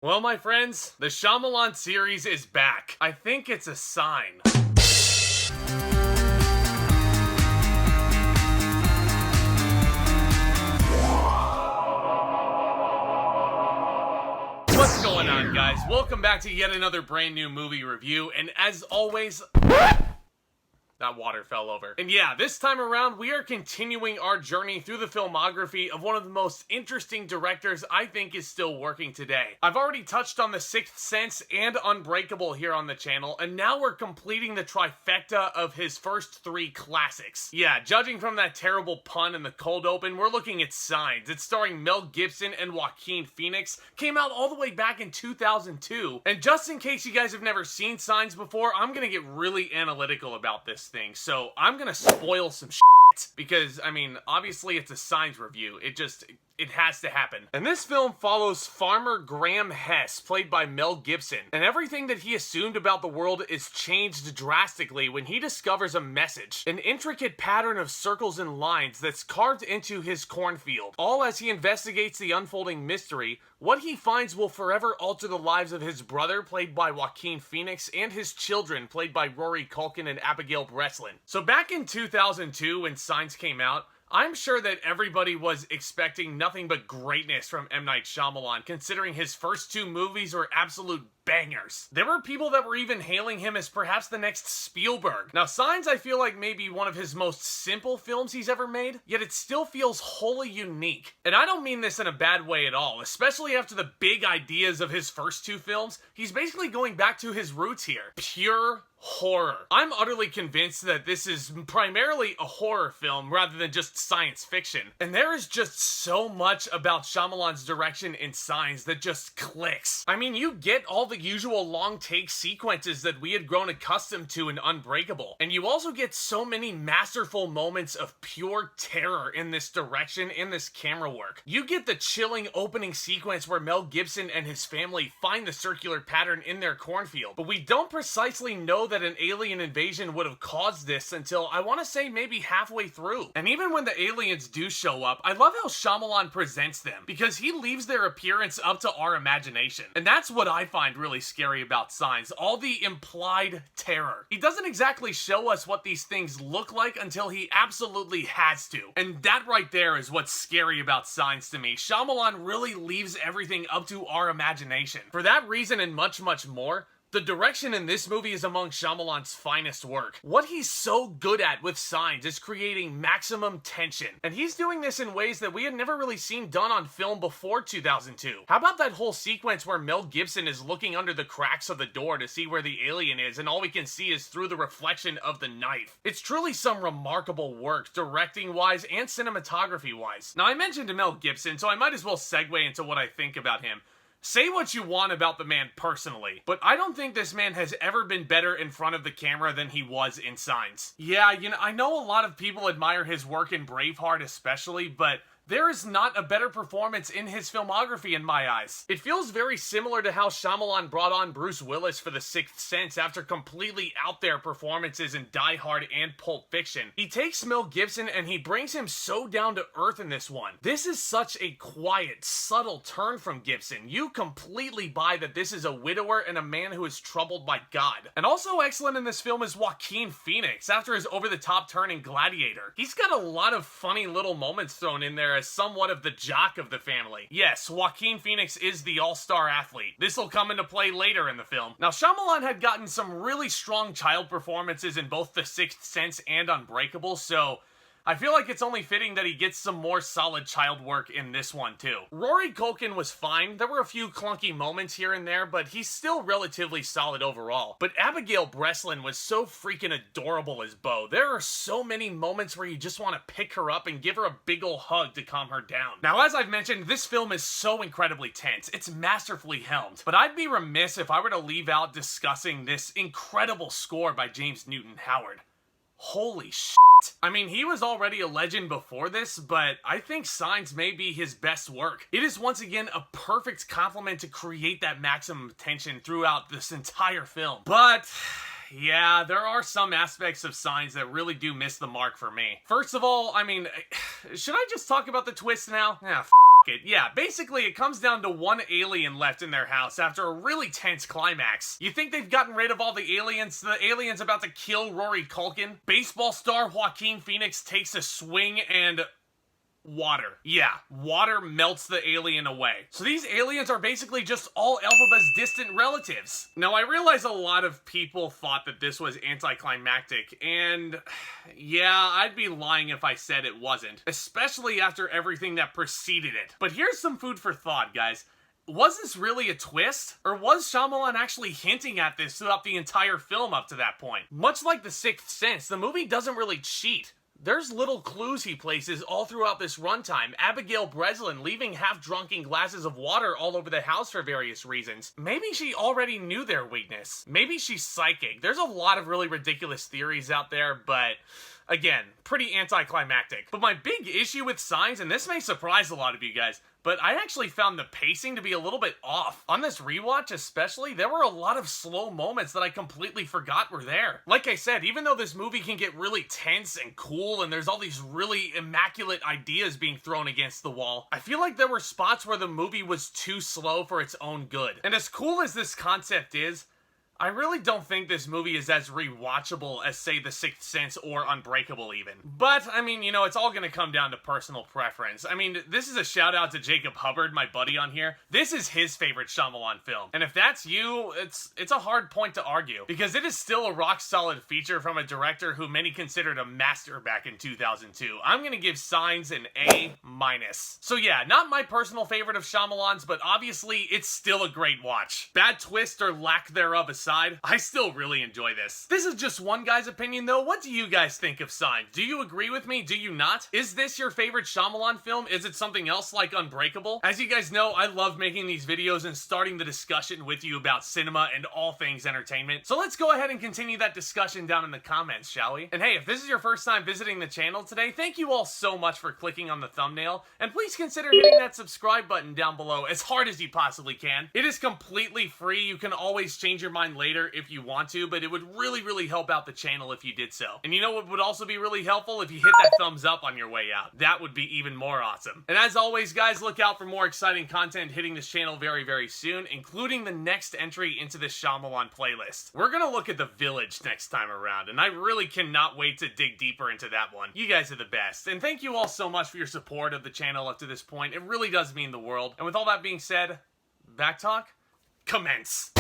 Well, my friends, the Shyamalan series is back. I think it's a sign. What's going on, guys? Welcome back to yet another brand new movie review, and as always... That water fell over. And yeah, this time around, we are continuing our journey through the filmography of one of the most interesting directors I think is still working today. I've already touched on The Sixth Sense and Unbreakable here on the channel, and now we're completing the trifecta of his first three classics. Yeah, judging from that terrible pun in the cold open, we're looking at Signs. It's starring Mel Gibson and Joaquin Phoenix, came out all the way back in 2002, and just in case you guys have never seen Signs before, I'm gonna get really analytical about this thing, so I'm gonna spoil some shit, because, I mean, obviously it's a Signs review, it has to happen. And this film follows Farmer Graham Hess, played by Mel Gibson, and everything that he assumed about the world is changed drastically when he discovers a message, an intricate pattern of circles and lines that's carved into his cornfield. All as he investigates the unfolding mystery, what he finds will forever alter the lives of his brother, played by Joaquin Phoenix, and his children, played by Rory, Culkin, and Abigail Breslin. So back in 2002, when Signs came out, I'm sure that everybody was expecting nothing but greatness from M. Night Shyamalan, considering his first two movies were absolute bangers. There were people that were even hailing him as perhaps the next Spielberg. Now, Signs I feel like may be one of his most simple films he's ever made, yet it still feels wholly unique. And I don't mean this in a bad way at all, especially after the big ideas of his first two films. He's basically going back to his roots here. Pure horror. I'm utterly convinced that this is primarily a horror film rather than just science fiction. And there is just so much about Shyamalan's direction in Signs that just clicks. I mean, you get all the usual long take sequences that we had grown accustomed to in Unbreakable. And you also get so many masterful moments of pure terror in this direction, in this camera work. You get the chilling opening sequence where Mel Gibson and his family find the circular pattern in their cornfield. But we don't precisely know that an alien invasion would have caused this until, I want to say, maybe halfway through. And even when the aliens do show up, I love how Shyamalan presents them, because he leaves their appearance up to our imagination. And that's what I find really scary about Signs, all the implied terror. He doesn't exactly show us what these things look like until he absolutely has to. And that right there is what's scary about Signs to me. Shyamalan really leaves everything up to our imagination. For that reason and much, much more, the direction in this movie is among Shyamalan's finest work. What he's so good at with Signs is creating maximum tension. And he's doing this in ways that we had never really seen done on film before 2002. How about that whole sequence where Mel Gibson is looking under the cracks of the door to see where the alien is, and all we can see is through the reflection of the knife? It's truly some remarkable work, directing-wise and cinematography-wise. Now, I mentioned Mel Gibson, so I might as well segue into what I think about him. Say what you want about the man personally, but I don't think this man has ever been better in front of the camera than he was in Signs. Yeah, I know a lot of people admire his work in Braveheart especially, but there is not a better performance in his filmography in my eyes. It feels very similar to how Shyamalan brought on Bruce Willis for The Sixth Sense after completely out there performances in Die Hard and Pulp Fiction. He takes Mel Gibson and he brings him so down to earth in this one. This is such a quiet, subtle turn from Gibson. You completely buy that this is a widower and a man who is troubled by God. And also excellent in this film is Joaquin Phoenix after his over-the-top turn in Gladiator. He's got a lot of funny little moments thrown in there as somewhat of the jock of the family. Yes, Joaquin Phoenix is the all-star athlete. This will come into play later in the film. Now, Shyamalan had gotten some really strong child performances in both The Sixth Sense and Unbreakable, so I feel like it's only fitting that he gets some more solid child work in this one too. Rory Culkin was fine. There were a few clunky moments here and there, but he's still relatively solid overall. But Abigail Breslin was so freaking adorable as Beau. There are so many moments where you just want to pick her up and give her a big ol' hug to calm her down. Now, as I've mentioned, this film is so incredibly tense. It's masterfully helmed. But I'd be remiss if I were to leave out discussing this incredible score by James Newton Howard. Holy shit. I mean, he was already a legend before this, but I think Signs may be his best work. It is once again a perfect complement to create that maximum tension throughout this entire film. But yeah, there are some aspects of Signs that really do miss the mark for me. First of all, I mean, should I just talk about the twist now? Yeah, it. Yeah, basically it comes down to one alien left in their house after a really tense climax. You think they've gotten rid of all the aliens? The alien's about to kill Rory Culkin. Baseball star Joaquin Phoenix takes a swing and... water. Yeah, water melts the alien away. So these aliens are basically just all Elphaba's distant relatives. Now, I realize a lot of people thought that this was anticlimactic, and yeah, I'd be lying if I said it wasn't, especially after everything that preceded it. But here's some food for thought, guys. Was this really a twist? Or was Shyamalan actually hinting at this throughout the entire film up to that point? Much like The Sixth Sense, the movie doesn't really cheat. There's little clues he places all throughout this runtime. Abigail Breslin leaving half-drunken glasses of water all over the house for various reasons. Maybe she already knew their weakness. Maybe she's psychic. There's a lot of really ridiculous theories out there, but... again, pretty anticlimactic. But my big issue with Signs, and this may surprise a lot of you guys, but I actually found the pacing to be a little bit off. On this rewatch especially, there were a lot of slow moments that I completely forgot were there. Like I said, even though this movie can get really tense and cool and there's all these really immaculate ideas being thrown against the wall, I feel like there were spots where the movie was too slow for its own good. And as cool as this concept is, I really don't think this movie is as rewatchable as, say, The Sixth Sense or Unbreakable even. But, I mean, you know, it's all gonna come down to personal preference. I mean, this is a shout out to Jacob Hubbard, my buddy on here. This is his favorite Shyamalan film. And if that's you, it's a hard point to argue, because it is still a rock-solid feature from a director who many considered a master back in 2002. I'm gonna give Signs an A-. So yeah, not my personal favorite of Shyamalan's, but obviously, it's still a great watch. Bad twist or lack thereof aside, I still really enjoy this. This is just one guy's opinion though. What do you guys think of Signs? Do you agree with me? Do you not? Is this your favorite Shyamalan film? Is it something else like Unbreakable? As you guys know, I love making these videos and starting the discussion with you about cinema and all things entertainment. So let's go ahead and continue that discussion down in the comments, shall we? And hey, if this is your first time visiting the channel today, thank you all so much for clicking on the thumbnail, and please consider hitting that subscribe button down below as hard as you possibly can. It is completely free. You can always change your mind later if you want to, but it would really help out the channel if you did so. And you know what would also be really helpful? If you hit that thumbs up on your way out. That would be even more awesome. And as always, guys, look out for more exciting content hitting this channel very soon, including the next entry into the Shyamalan playlist. We're gonna look at The Village next time around, and I really cannot wait to dig deeper into that one. You guys are the best, and thank you all so much for your support of the channel up to this point. It really does mean the world. And with all that being said, back talk, commence.